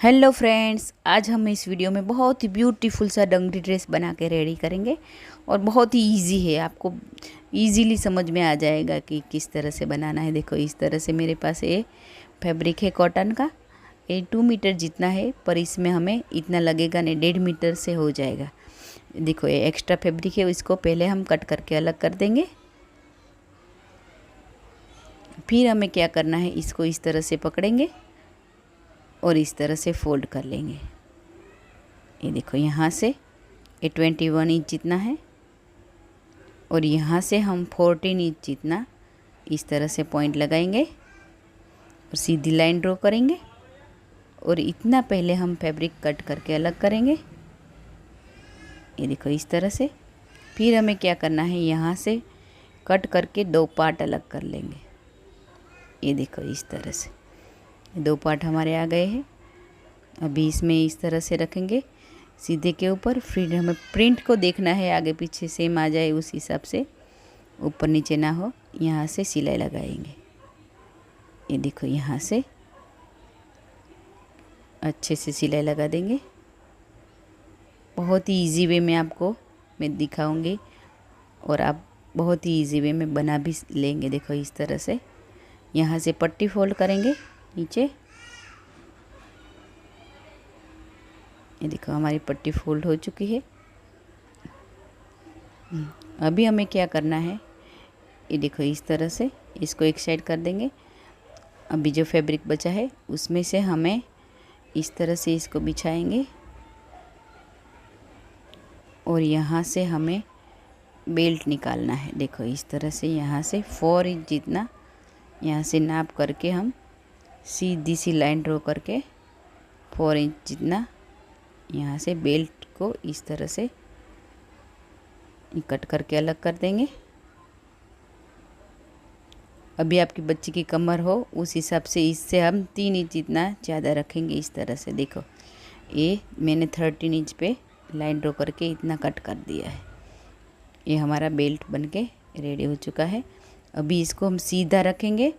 Hello friends, आज हम इस वीडियो में बहुत ही ब्यूटीफुल सा डंगरी ड्रेस बना के रेडी करेंगे और बहुत ही इजी है। आपको इजीली समझ में आ जाएगा कि किस तरह से बनाना है। देखो, इस तरह से मेरे पास ये फैब्रिक है कॉटन का। ये 2 मीटर जितना है, पर इसमें हमें इतना लगेगा नहीं, 1.5 मीटर से हो जाएगा। देखो, ये एक्स्ट्रा फैब्रिक है, इसको पहले हम कट करके अलग कर देंगे। फिर हमें क्या करना है, इसको इस तरह से पकड़ेंगे और इस तरह से फोल्ड कर लेंगे। ये देखो, यहाँ से ये 21 इंच जितना है और यहाँ से हम 14 इंच जितना इस तरह से पॉइंट लगाएंगे और सीधी लाइन ड्रॉ करेंगे और इतना पहले हम फैब्रिक कट करके अलग करेंगे। ये देखो, इस तरह से। फिर हमें क्या करना है, यहाँ से कट करके 2 पार्ट अलग कर लेंगे। ये देखो, इस तरह से 2 पार्ट हमारे आ गए हैं। अभी इसमें इस तरह से रखेंगे सीधे के ऊपर। फिर हमें प्रिंट को देखना है, आगे पीछे सेम आ जाए, उस हिसाब से, ऊपर नीचे ना हो। यहाँ से सिलाई लगाएंगे। ये देखो, यहाँ से अच्छे से सिलाई लगा देंगे। बहुत ही इजी वे में आपको मैं दिखाऊंगी और आप बहुत ही इजी वे में बना भी लेंगे। देखो, इस तरह से यहाँ से पट्टी फोल्ड करेंगे नीचे। ये देखो, हमारी पट्टी फोल्ड हो चुकी है। अभी हमें क्या करना है, ये देखो, इस तरह से इसको एक साइड कर देंगे। अभी जो फैब्रिक बचा है उसमें से हमें इस तरह से इसको बिछाएंगे और यहाँ से हमें बेल्ट निकालना है। देखो, इस तरह से यहाँ से 4 इंच जितना यहाँ से नाप करके हम सीधी सी लाइन ड्रॉ करके 4 इंच जितना यहाँ से बेल्ट को इस तरह से कट करके अलग कर देंगे। अभी आपकी बच्ची की कमर हो उस हिसाब से इससे हम 3 इंच जितना ज़्यादा रखेंगे। इस तरह से देखो, ये मैंने 13 इंच पे लाइन ड्रॉ करके इतना कट कर दिया है। ये हमारा बेल्ट बनके रेडी हो चुका है। अभी इसको हम सीधा रखेंगे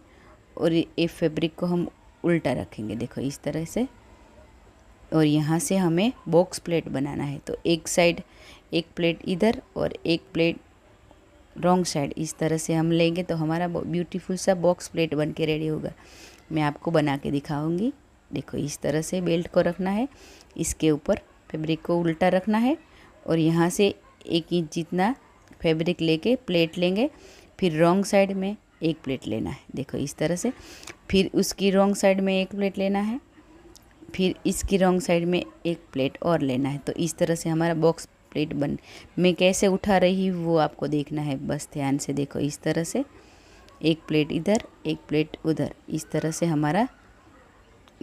और ये फैब्रिक को हम उल्टा रखेंगे। देखो, इस तरह से। और यहाँ से हमें बॉक्स प्लेट बनाना है, तो एक साइड एक प्लेट इधर और एक प्लेट रॉन्ग साइड, इस तरह से हम लेंगे तो हमारा ब्यूटीफुल सा बॉक्स प्लेट बन के रेडी होगा। मैं आपको बना के दिखाऊंगी। देखो, इस तरह से बेल्ट को रखना है, इसके ऊपर फैब्रिक को उल्टा रखना है और यहाँ से 1 इंच जितना फैब्रिक लेके प्लेट लेंगे। फिर रॉन्ग साइड में एक प्लेट लेना है। देखो, इस तरह से। फिर उसकी रॉन्ग साइड में एक प्लेट लेना है। फिर इसकी रॉन्ग साइड में एक प्लेट और लेना है। तो इस तरह से हमारा बॉक्स प्लेट बन। मैं कैसे उठा रही हूँ वो आपको देखना है, बस ध्यान से देखो। इस तरह से एक प्लेट इधर, एक प्लेट उधर, इस तरह से हमारा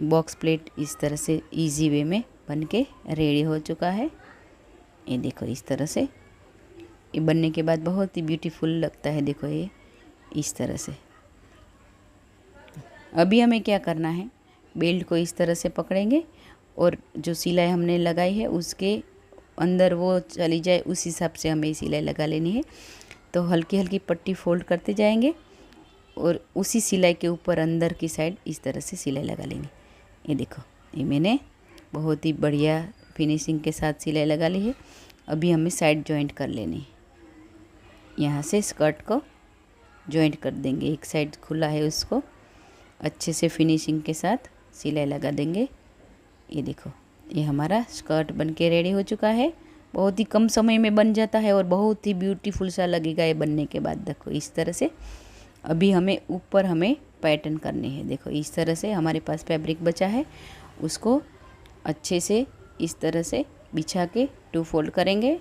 बॉक्स प्लेट इस तरह से इजी वे में बन के रेडी हो चुका है। ये देखो, इस तरह से ये बनने के बाद बहुत ही ब्यूटीफुल लगता है। देखो, ये इस तरह से। अभी हमें क्या करना है, बेल्ट को इस तरह से पकड़ेंगे और जो सिलाई हमने लगाई है उसके अंदर वो चली जाए, उस हिसाब से हमें सिलाई लगा लेनी है। तो हल्की हल्की पट्टी फोल्ड करते जाएंगे और उसी सिलाई के ऊपर अंदर की साइड इस तरह से सिलाई लगा लेंगे। ये देखो, ये मैंने बहुत ही बढ़िया फिनिशिंग के साथ सिलाई लगा ली है। अभी हमें साइड जॉइंट कर लेनी है। यहाँ से स्कर्ट को जॉइंट कर देंगे, एक साइड खुला है उसको अच्छे से फिनिशिंग के साथ सिलाई लगा देंगे। ये देखो, ये हमारा स्कर्ट बन के रेडी हो चुका है। बहुत ही कम समय में बन जाता है और बहुत ही ब्यूटीफुल सा लगेगा ये बनने के बाद। देखो, इस तरह से। अभी हमें ऊपर पैटर्न करनी है। देखो, इस तरह से हमारे पास फैब्रिक बचा है, उसको अच्छे से इस तरह से बिछा के 2 फोल्ड करेंगे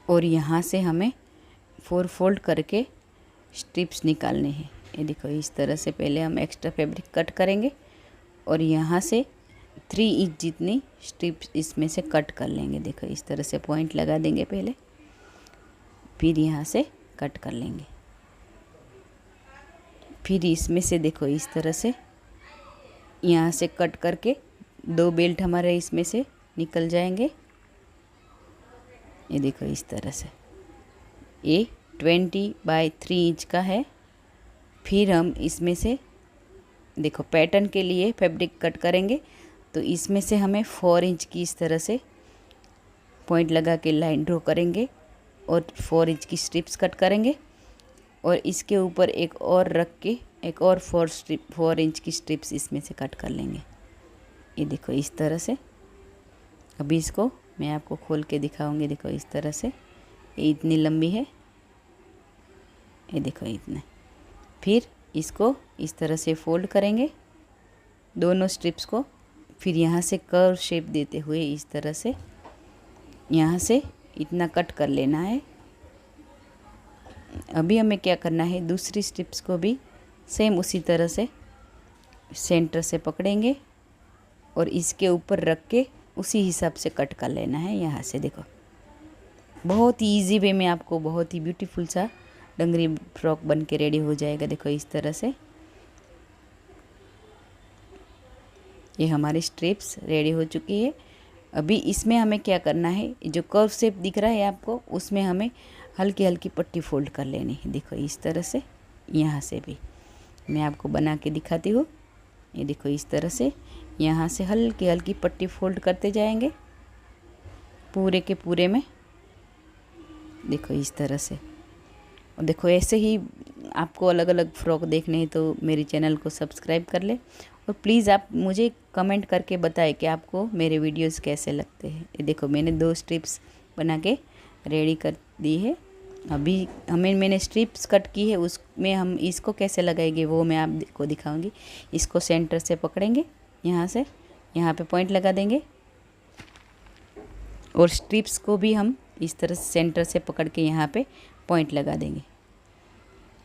और यहाँ से हमें 4 फोल्ड करके स्ट्रिप्स निकालने हैं। ये देखो, इस तरह से पहले हम एक्स्ट्रा फैब्रिक कट करेंगे और यहाँ से 3 इंच जितनी स्ट्रिप्स इसमें से कट कर लेंगे। देखो, इस तरह से पॉइंट लगा देंगे पहले, फिर यहाँ से कट कर लेंगे। फिर इसमें से देखो, इस तरह से यहाँ से कट करके 2 बेल्ट हमारे इसमें से निकल जाएंगे। ये देखो, इस तरह से। ये 20 बाय 3 इंच का है। फिर हम इसमें से देखो पैटर्न के लिए फैब्रिक कट करेंगे तो इसमें से हमें 4 इंच की इस तरह से पॉइंट लगा के लाइन ड्रॉ करेंगे और 4 इंच की स्ट्रिप्स कट करेंगे और इसके ऊपर एक और रख के एक और 4 इंच की स्ट्रिप्स इसमें से कट कर लेंगे। ये देखो इस तरह से। अभी इसको मैं आपको खोल के दिखाऊंगी। देखो इस तरह से, ये इतनी लंबी है, ये देखो इतना। फिर इसको इस तरह से फोल्ड करेंगे दोनों स्ट्रिप्स को। फिर यहाँ से कर्व शेप देते हुए इस तरह से यहाँ से इतना कट कर लेना है। अभी हमें क्या करना है, दूसरी स्ट्रिप्स को भी सेम उसी तरह से सेंटर से पकड़ेंगे और इसके ऊपर रख के उसी हिसाब से कट कर लेना है। यहाँ से देखो बहुत ही ईजी वे में आपको बहुत ही ब्यूटीफुल सा डंगरी फ्रॉक बन के रेडी हो जाएगा। देखो इस तरह से ये हमारी स्ट्रिप्स रेडी हो चुकी है। अभी इसमें हमें क्या करना है, जो कर्व शेप दिख रहा है आपको, उसमें हमें हल्की हल्की पट्टी फोल्ड कर लेनी है। देखो इस तरह से, यहाँ से भी मैं आपको बना के दिखाती हूँ। ये देखो इस तरह से यहाँ से हल्की हल्की पट्टी फोल्ड करते जाएंगे पूरे के पूरे में। देखो इस तरह से। और देखो ऐसे ही आपको अलग अलग फ्रॉक देखने हैं तो मेरे चैनल को सब्सक्राइब कर ले और प्लीज़ आप मुझे कमेंट करके बताएं कि आपको मेरे वीडियोस कैसे लगते हैं। ये देखो मैंने 2 स्ट्रिप्स बना के रेडी कर दी है। अभी मैंने स्ट्रिप्स कट की है, उसमें हम इसको कैसे लगाएंगे वो मैं आपको दिखाऊंगी। इसको सेंटर से पकड़ेंगे, यहाँ से यहाँ पे पॉइंट लगा देंगे और स्ट्रिप्स को भी हम इस तरह से सेंटर से पकड़ के यहाँ पे पॉइंट लगा देंगे।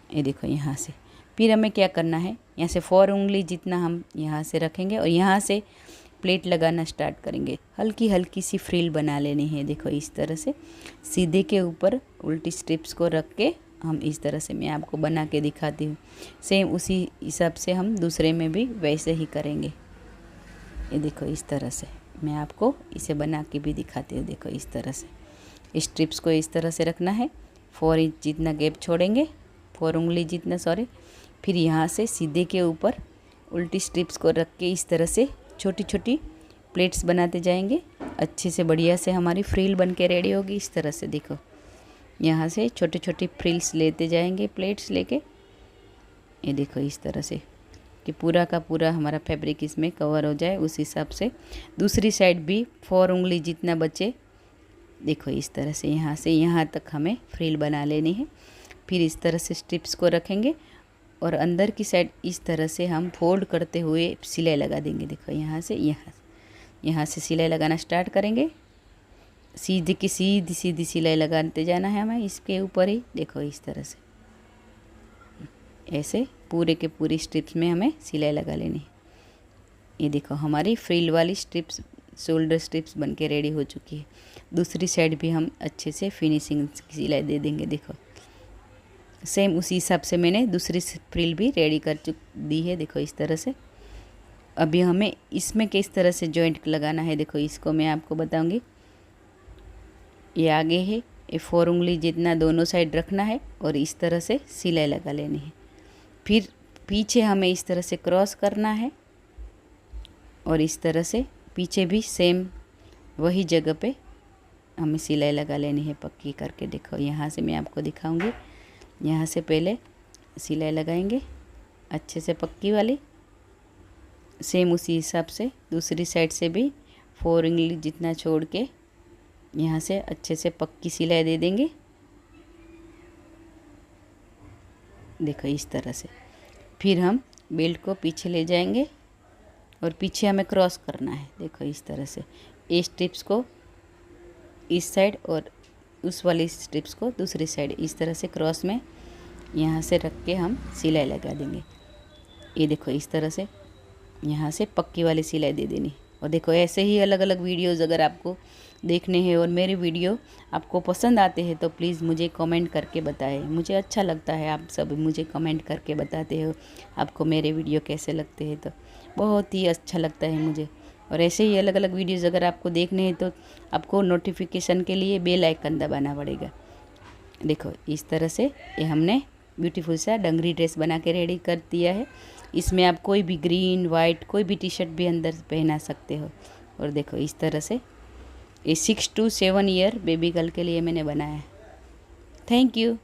ये देखो यहाँ से। फिर हमें क्या करना है, यहाँ से 4 उंगली जितना हम यहाँ से रखेंगे और यहाँ से प्लेट लगाना स्टार्ट करेंगे। हल्की हल्की सी फ्रिल बना लेनी है। देखो इस तरह से सीधे के ऊपर उल्टी स्ट्रिप्स को रख के हम इस तरह से, मैं आपको बना के दिखाती हूँ। सेम उसी हिसाब से हम दूसरे में भी वैसे ही करेंगे। ये देखो इस तरह से मैं आपको इसे बना के भी दिखाती हूँ। देखो इस तरह से स्ट्रिप्स को इस तरह से रखना है। 4 इंच जितना गैप छोड़ेंगे, 4 उंगली जितना सॉरी। फिर यहाँ से सीधे के ऊपर उल्टी स्ट्रिप्स को रख के इस तरह से छोटी छोटी प्लेट्स बनाते जाएंगे। अच्छे से बढ़िया से हमारी फ्रिल बन के रेडी होगी। इस तरह से देखो यहाँ से छोटे छोटे फ्रिल्स लेते जाएंगे प्लेट्स लेके। ये देखो इस तरह से कि पूरा का पूरा हमारा फैब्रिक इसमें कवर हो जाए। उस हिसाब से दूसरी साइड भी 4 उंगली जितना बचे। देखो इस तरह से यहाँ से यहाँ तक हमें फ्रिल बना लेनी है। फिर इस तरह से स्ट्रिप्स को रखेंगे और अंदर की साइड इस तरह से हम फोल्ड करते हुए सिलाई लगा देंगे। देखो यहाँ से यहाँ से सिलाई लगाना स्टार्ट करेंगे। सीधी की सीधी सीधी सिलाई लगाते जाना है हमें इसके ऊपर ही। देखो इस तरह से ऐसे पूरे के पूरी स्ट्रिप्स में हमें सिलाई लगा लेनी है। ये देखो हमारी फ्रिल वाली स्ट्रिप्स, शोल्डर स्ट्रिप्स बन के रेडी हो चुकी है। दूसरी साइड भी हम अच्छे से फिनिशिंग सिलाई दे देंगे। देखो सेम उसी हिसाब से मैंने दूसरी फ्रिल भी रेडी कर दी है। देखो इस तरह से। अभी हमें इसमें किस तरह से जॉइंट लगाना है, देखो इसको मैं आपको बताऊंगी। ये आगे है, ये 4 उंगली जितना दोनों साइड रखना है और इस तरह से सिलाई लगा लेनी है। फिर पीछे हमें इस तरह से क्रॉस करना है और इस तरह से पीछे भी सेम वही जगह पे हमें सिलाई लगा लेनी है पक्की करके। देखो यहाँ से मैं आपको दिखाऊंगी। यहाँ से पहले सिलाई लगाएंगे अच्छे से पक्की वाली। सेम उसी हिसाब से दूसरी साइड से भी 4 उंगली जितना छोड़ के यहाँ से अच्छे से पक्की सिलाई दे देंगे। देखो इस तरह से। फिर हम बेल्ट को पीछे ले जाएंगे और पीछे हमें क्रॉस करना है। देखो इस तरह से ये स्ट्रिप्स को इस साइड और उस वाली स्ट्रिप्स को दूसरी साइड इस तरह से क्रॉस में यहाँ से रख के हम सिलाई लगा देंगे। ये देखो इस तरह से यहाँ से पक्की वाली सिलाई दे देनी। और देखो ऐसे ही अलग अलग वीडियोज़ अगर आपको देखने हैं और मेरे वीडियो आपको पसंद आते हैं तो प्लीज़ मुझे कमेंट करके बताएं। मुझे अच्छा लगता है आप सब मुझे कमेंट करके बताते हो आपको मेरे वीडियो कैसे लगते हैं, तो बहुत ही अच्छा लगता है मुझे। और ऐसे ही अलग अलग वीडियोज़ अगर आपको देखने हैं तो आपको नोटिफिकेशन के लिए बेल आइकन दबाना पड़ेगा। देखो इस तरह से ये हमने ब्यूटीफुल सा डंगरी ड्रेस बना के रेडी कर दिया है। इसमें आप कोई भी ग्रीन वाइट कोई भी टी शर्ट भी अंदर पहना सकते हो। और देखो इस तरह से ये 6 to 7 ईयर बेबी गर्ल के लिए मैंने बनाया है। Thank you.